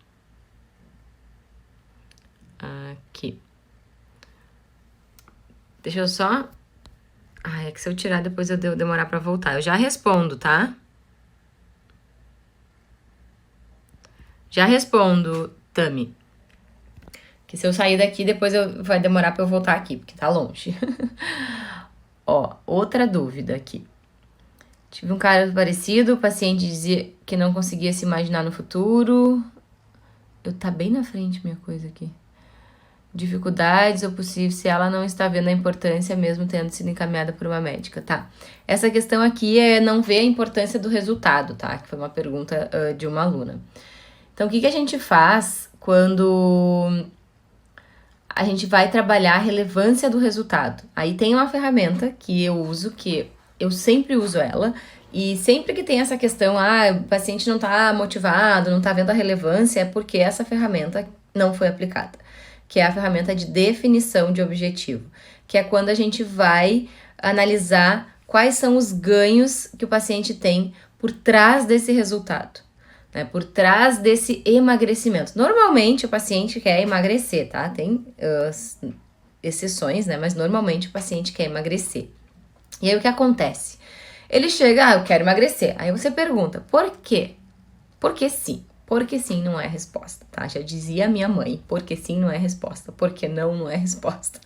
Aqui. Deixa eu só... é que se eu tirar depois eu demorar pra voltar. Eu já respondo, tá? Já respondo, Tami. Que se eu sair daqui, depois vai demorar pra eu voltar aqui, porque tá longe. Ó, outra dúvida aqui. Tive um caso parecido, o paciente dizia que não conseguia se imaginar no futuro. Tá bem na frente minha coisa aqui. Dificuldades ou possível se ela não está vendo a importância mesmo tendo sido encaminhada por uma médica, tá? Essa questão aqui é não ver a importância do resultado, tá? Que foi uma pergunta de uma aluna. Então, o que a gente faz quando a gente vai trabalhar a relevância do resultado? Aí tem uma ferramenta que eu uso, que eu sempre uso ela, e sempre que tem essa questão, o paciente não tá motivado, não tá vendo a relevância, é porque essa ferramenta não foi aplicada, que é a ferramenta de definição de objetivo, que é quando a gente vai analisar quais são os ganhos que o paciente tem por trás desse resultado, né? Por trás desse emagrecimento. Normalmente o paciente quer emagrecer, tá? Tem exceções, né? Mas normalmente o paciente quer emagrecer. E aí o que acontece? Ele chega, eu quero emagrecer. Aí você pergunta, por quê? Porque sim. Porque sim não é resposta, tá? Já dizia a minha mãe, porque sim não é resposta, porque não é resposta.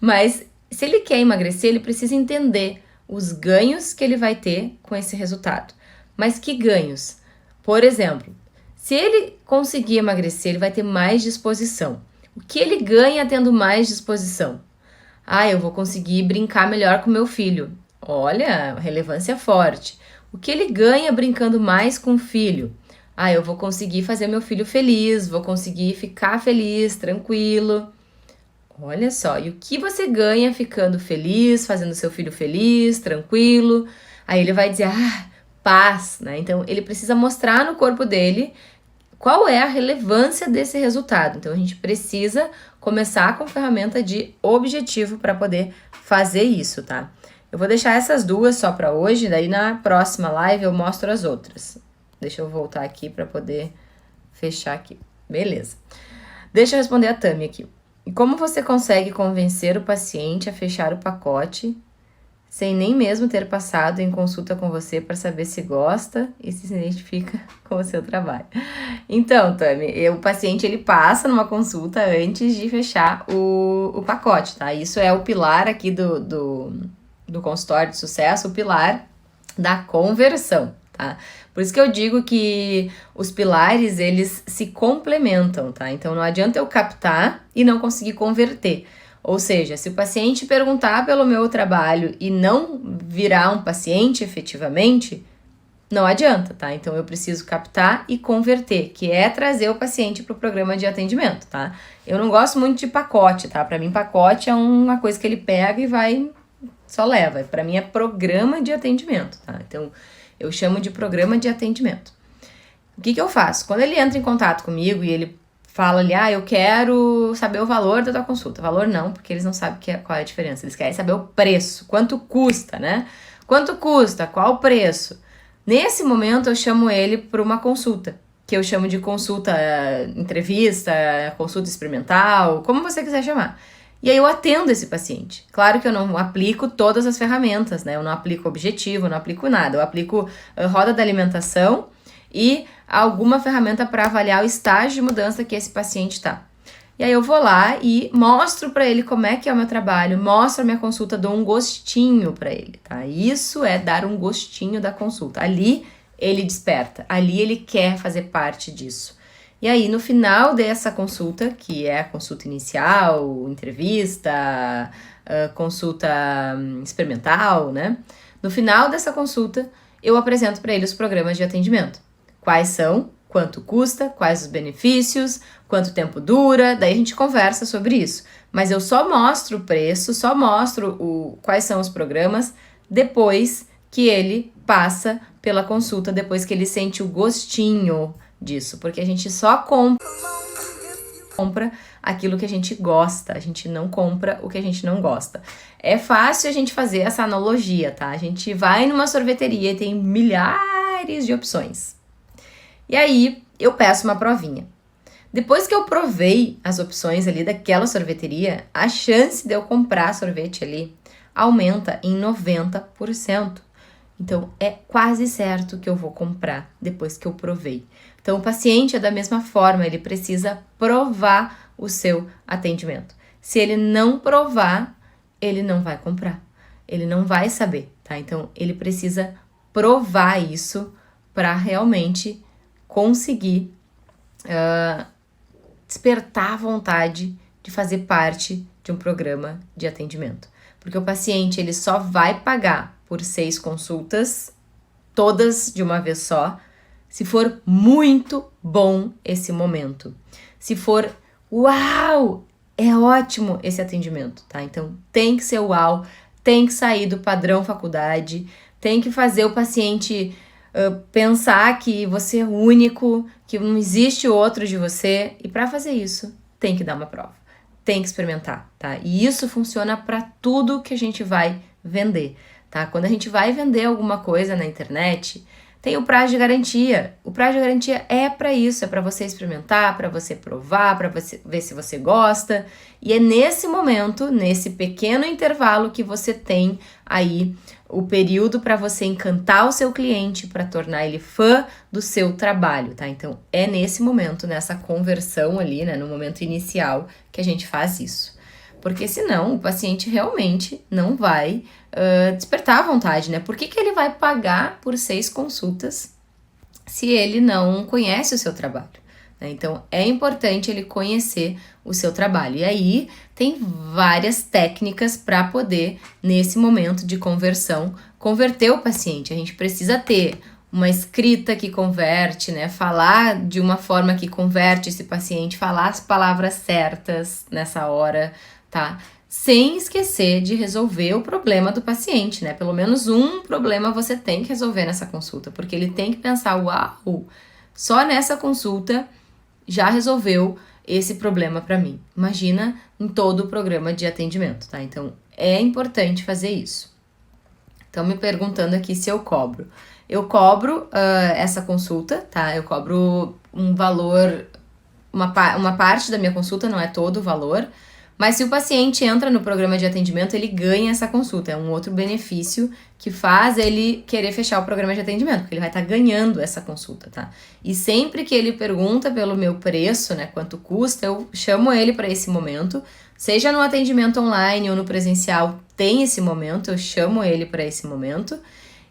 Mas se ele quer emagrecer, ele precisa entender os ganhos que ele vai ter com esse resultado. Mas que ganhos? Por exemplo, se ele conseguir emagrecer, ele vai ter mais disposição. O que ele ganha tendo mais disposição? Eu vou conseguir brincar melhor com meu filho. Olha, relevância forte. O que ele ganha brincando mais com o filho? Eu vou conseguir fazer meu filho feliz, vou conseguir ficar feliz, tranquilo. Olha só, e o que você ganha ficando feliz, fazendo seu filho feliz, tranquilo? Aí ele vai dizer, paz, né? Então, ele precisa mostrar no corpo dele qual é a relevância desse resultado. Então, a gente precisa começar com ferramenta de objetivo para poder fazer isso, tá? Eu vou deixar essas duas só para hoje, daí na próxima live eu mostro as outras. Deixa eu voltar aqui para poder fechar aqui. Beleza. Deixa eu responder a Tami aqui. E como você consegue convencer o paciente a fechar o pacote sem nem mesmo ter passado em consulta com você para saber se gosta e se identifica com o seu trabalho? Então, Tami, o paciente ele passa numa consulta antes de fechar o pacote, tá? Isso é o pilar aqui do consultório de sucesso, o pilar da conversão, tá? Por isso que eu digo que os pilares, eles se complementam, tá? Então, não adianta eu captar e não conseguir converter. Ou seja, se o paciente perguntar pelo meu trabalho e não virar um paciente efetivamente, não adianta, tá? Então, eu preciso captar e converter, que é trazer o paciente para o programa de atendimento, tá? Eu não gosto muito de pacote, tá? Para mim, pacote é uma coisa que ele pega e vai, só leva. Para mim, é programa de atendimento, tá? Então, eu chamo de programa de atendimento. O que eu faço? Quando ele entra em contato comigo e ele fala ali, eu quero saber o valor da tua consulta. Valor não, porque eles não sabem qual é a diferença. Eles querem saber o preço, quanto custa, né? Quanto custa, qual o preço? Nesse momento, eu chamo ele para uma consulta, que eu chamo de consulta, entrevista, consulta experimental, como você quiser chamar. E aí eu atendo esse paciente. Claro que eu não aplico todas as ferramentas, né? Eu não aplico objetivo, eu não aplico nada. Eu aplico roda da alimentação e alguma ferramenta para avaliar o estágio de mudança que esse paciente está. E aí eu vou lá e mostro para ele como é que é o meu trabalho, mostro a minha consulta, dou um gostinho para ele, tá? Isso é dar um gostinho da consulta. Ali ele desperta, ali ele quer fazer parte disso. E aí, no final dessa consulta, que é a consulta inicial, entrevista, consulta experimental, né? No final dessa consulta, eu apresento para ele os programas de atendimento. Quais são, quanto custa, quais os benefícios, quanto tempo dura, daí a gente conversa sobre isso. Mas eu só mostro o preço, só mostro quais são os programas depois que ele passa pela consulta, depois que ele sente o gostinho disso, porque a gente só compra aquilo que a gente gosta, a gente não compra o que a gente não gosta. É fácil a gente fazer essa analogia, tá? A gente vai numa sorveteria e tem milhares de opções. E aí eu peço uma provinha. Depois que eu provei as opções ali daquela sorveteria, a chance de eu comprar sorvete ali aumenta em 90%. Então, é quase certo que eu vou comprar depois que eu provei. Então, o paciente é da mesma forma, ele precisa provar o seu atendimento. Se ele não provar, ele não vai comprar, ele não vai saber, tá? Então, ele precisa provar isso para realmente conseguir despertar a vontade de fazer parte de um programa de atendimento. Porque o paciente, ele só vai pagar por 6 consultas, todas de uma vez só, se for muito bom esse momento. Se for, uau, é ótimo esse atendimento, tá? Então, tem que ser uau, tem que sair do padrão faculdade, tem que fazer o paciente pensar que você é único, que não existe outro de você. E para fazer isso, tem que dar uma prova, tem que experimentar, tá? E isso funciona para tudo que a gente vai vender, tá? Quando a gente vai vender alguma coisa na internet, tem o prazo de garantia. O prazo de garantia é para isso, é para você experimentar, para você provar, para você ver se você gosta. E é nesse momento, nesse pequeno intervalo que você tem aí o período para você encantar o seu cliente, para tornar ele fã do seu trabalho, tá? Então, é nesse momento, nessa conversão ali, né, no momento inicial, que a gente faz isso. Porque senão o paciente realmente não vai despertar a vontade, né? Por que ele vai pagar por 6 consultas se ele não conhece o seu trabalho? Né? Então, é importante ele conhecer o seu trabalho. E aí, tem várias técnicas para poder, nesse momento de conversão, converter o paciente. A gente precisa ter uma escrita que converte, né? Falar de uma forma que converte esse paciente, falar as palavras certas nessa hora, tá? Sem esquecer de resolver o problema do paciente, né? Pelo menos um problema você tem que resolver nessa consulta, porque ele tem que pensar, uau, só nessa consulta já resolveu esse problema para mim. Imagina em todo o programa de atendimento, tá? Então, é importante fazer isso. Estão me perguntando aqui se eu cobro. eu cobro essa consulta, tá? Eu cobro um valor, uma parte da minha consulta, não é todo o valor, mas se o paciente entra no programa de atendimento, ele ganha essa consulta. É um outro benefício que faz ele querer fechar o programa de atendimento, porque ele vai estar ganhando essa consulta, tá? E sempre que ele pergunta pelo meu preço, né, quanto custa, eu chamo ele para esse momento, seja no atendimento online ou no presencial, tem esse momento, eu chamo ele para esse momento,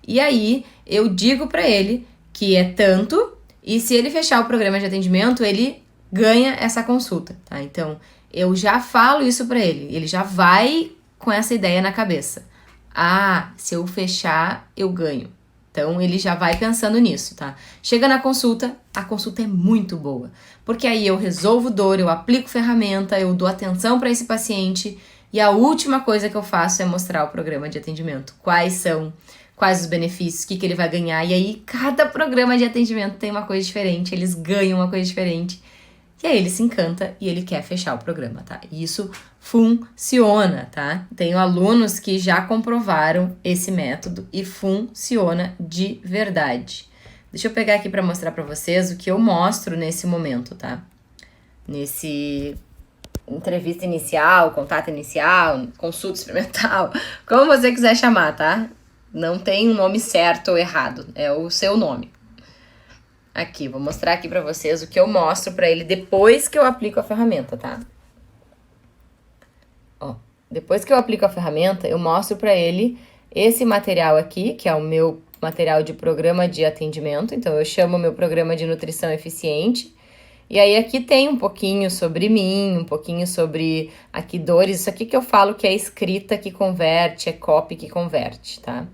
e aí eu digo para ele que é tanto, e se ele fechar o programa de atendimento, ele ganha essa consulta, tá? Então, eu já falo isso pra ele já vai com essa ideia na cabeça. Ah, se eu fechar, eu ganho. Então, ele já vai pensando nisso, tá? Chega na consulta, a consulta é muito boa, porque aí eu resolvo dor, eu aplico ferramenta, eu dou atenção para esse paciente e a última coisa que eu faço é mostrar o programa de atendimento. Quais os benefícios, o que ele vai ganhar. E aí, cada programa de atendimento tem uma coisa diferente, eles ganham uma coisa diferente. E aí ele se encanta e ele quer fechar o programa, tá? E isso funciona, tá? Tenho alunos que já comprovaram esse método e funciona de verdade. Deixa eu pegar aqui para mostrar para vocês o que eu mostro nesse momento, tá? Nesse entrevista inicial, contato inicial, consulta experimental, como você quiser chamar, tá? Não tem um nome certo ou errado, é o seu nome. Aqui, vou mostrar aqui pra vocês o que eu mostro pra ele depois que eu aplico a ferramenta, tá? Ó, depois que eu aplico a ferramenta, eu mostro pra ele esse material aqui, que é o meu material de programa de atendimento. Então, eu chamo o meu programa de nutrição eficiente. E aí, aqui tem um pouquinho sobre mim, um pouquinho sobre aqui dores. Isso aqui que eu falo que é escrita que converte, é copy que converte, tá?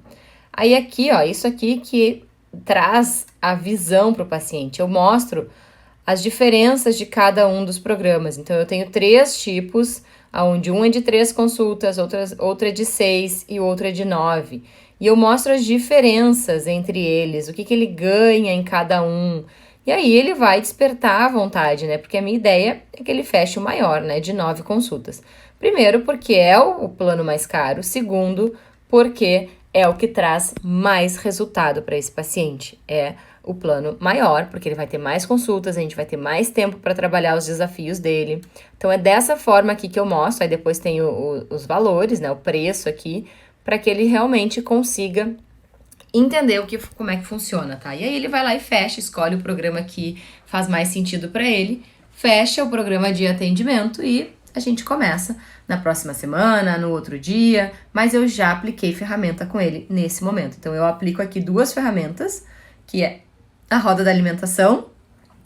Aí, aqui, ó, isso aqui que traz a visão para o paciente. Eu mostro as diferenças de cada um dos programas. Então, eu tenho 3 tipos, onde um é de 3 consultas, outra é de 6 e outra é de 9. E eu mostro as diferenças entre eles, o que ele ganha em cada um. E aí ele vai despertar a vontade, né? Porque a minha ideia é que ele feche o maior, né? De 9 consultas. Primeiro, porque é o plano mais caro. Segundo, porque é o que traz mais resultado para esse paciente. É o plano maior, porque ele vai ter mais consultas, a gente vai ter mais tempo para trabalhar os desafios dele. Então, é dessa forma aqui que eu mostro. Aí depois tem os valores, né? O preço aqui, para que ele realmente consiga entender como é que funciona, tá? E aí ele vai lá e fecha, escolhe o programa que faz mais sentido para ele, fecha o programa de atendimento e a gente começa na próxima semana, no outro dia, mas eu já apliquei ferramenta com ele nesse momento. Então, eu aplico aqui 2 ferramentas, que é a roda da alimentação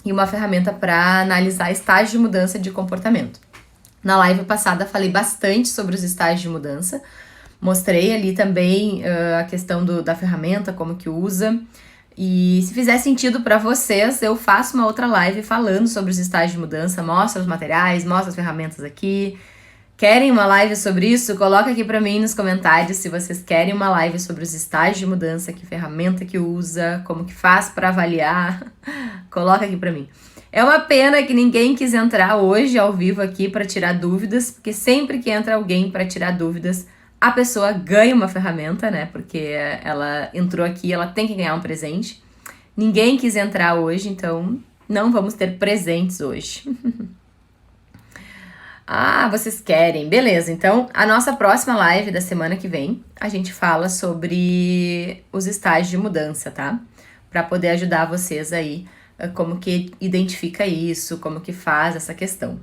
e uma ferramenta para analisar estágios de mudança de comportamento. Na live passada, falei bastante sobre os estágios de mudança, mostrei ali também a questão da ferramenta, como que usa. E se fizer sentido para vocês, eu faço uma outra live falando sobre os estágios de mudança, mostro os materiais, mostro as ferramentas aqui. Querem uma live sobre isso? Coloca aqui para mim nos comentários se vocês querem uma live sobre os estágios de mudança, que ferramenta que usa, como que faz para avaliar. Coloca aqui para mim. É uma pena que ninguém quis entrar hoje ao vivo aqui para tirar dúvidas, porque sempre que entra alguém para tirar dúvidas, a pessoa ganha uma ferramenta, né? Porque ela entrou aqui, ela tem que ganhar um presente. Ninguém quis entrar hoje, então não vamos ter presentes hoje. Ah, vocês querem. Beleza, então a nossa próxima live da semana que vem, a gente fala sobre os estágios de mudança, tá? Para poder ajudar vocês aí, como que identifica isso, como que faz essa questão.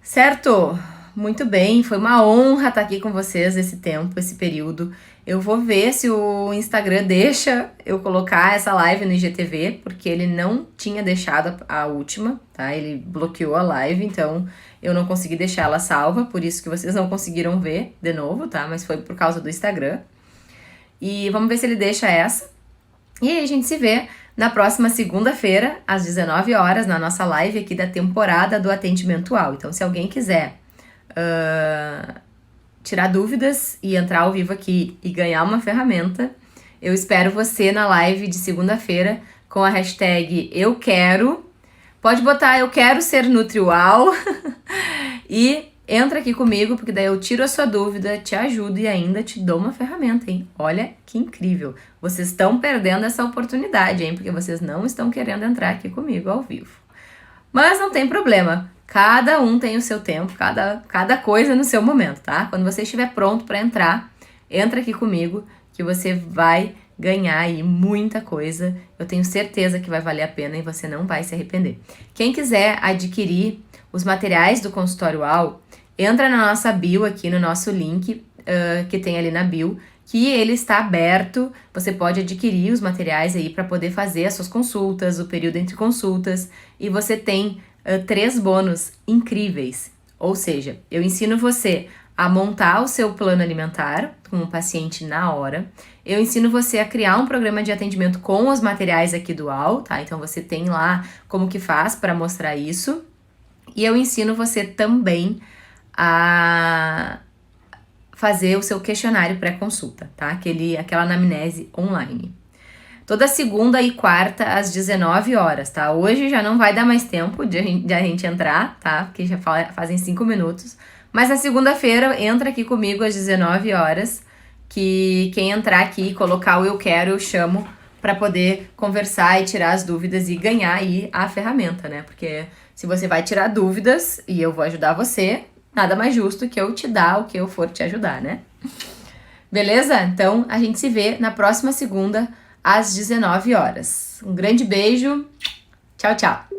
Certo? Muito bem, foi uma honra estar aqui com vocês esse tempo, esse período. Eu vou ver se o Instagram deixa eu colocar essa live no IGTV, porque ele não tinha deixado a última, tá? Ele bloqueou a live, então eu não consegui deixar ela salva, por isso que vocês não conseguiram ver de novo, tá? Mas foi por causa do Instagram. E vamos ver se ele deixa essa. E aí a gente se vê na próxima segunda-feira, às 19 horas, na nossa live aqui da temporada do atendimento UAU. Então, se alguém quiser tirar dúvidas e entrar ao vivo aqui e ganhar uma ferramenta, eu espero você na live de segunda-feira com a hashtag eu quero. Pode botar eu quero ser NutriUAU e entra aqui comigo, porque daí eu tiro a sua dúvida, te ajudo e ainda te dou uma ferramenta, hein? Olha que incrível. Vocês estão perdendo essa oportunidade, hein? Porque vocês não estão querendo entrar aqui comigo ao vivo. Mas não tem problema. Cada um tem o seu tempo, cada coisa no seu momento, tá? Quando você estiver pronto para entrar, entra aqui comigo que você vai ganhar aí muita coisa. Eu tenho certeza que vai valer a pena e você não vai se arrepender. Quem quiser adquirir os materiais do Consultório UAU, entra na nossa bio aqui, no nosso link que tem ali na bio, que ele está aberto, você pode adquirir os materiais aí para poder fazer as suas consultas, o período entre consultas, e você tem 3 bônus incríveis. Ou seja, eu ensino você a montar o seu plano alimentar com o paciente na hora, eu ensino você a criar um programa de atendimento com os materiais aqui do UAU, tá? Então você tem lá como que faz para mostrar isso, e eu ensino você também a fazer o seu questionário pré-consulta, tá? Aquela anamnese online. Toda segunda e quarta às 19 horas, tá? Hoje já não vai dar mais tempo de a gente entrar, tá? Porque já fazem 5 minutos. Mas na segunda-feira, entra aqui comigo às 19 horas, que quem entrar aqui e colocar o eu quero, eu chamo para poder conversar e tirar as dúvidas e ganhar aí a ferramenta, né? Porque se você vai tirar dúvidas e eu vou ajudar você, nada mais justo que eu te dar o que eu for te ajudar, né? Beleza? Então, a gente se vê na próxima segunda, às 19 horas. Um grande beijo. Tchau, tchau.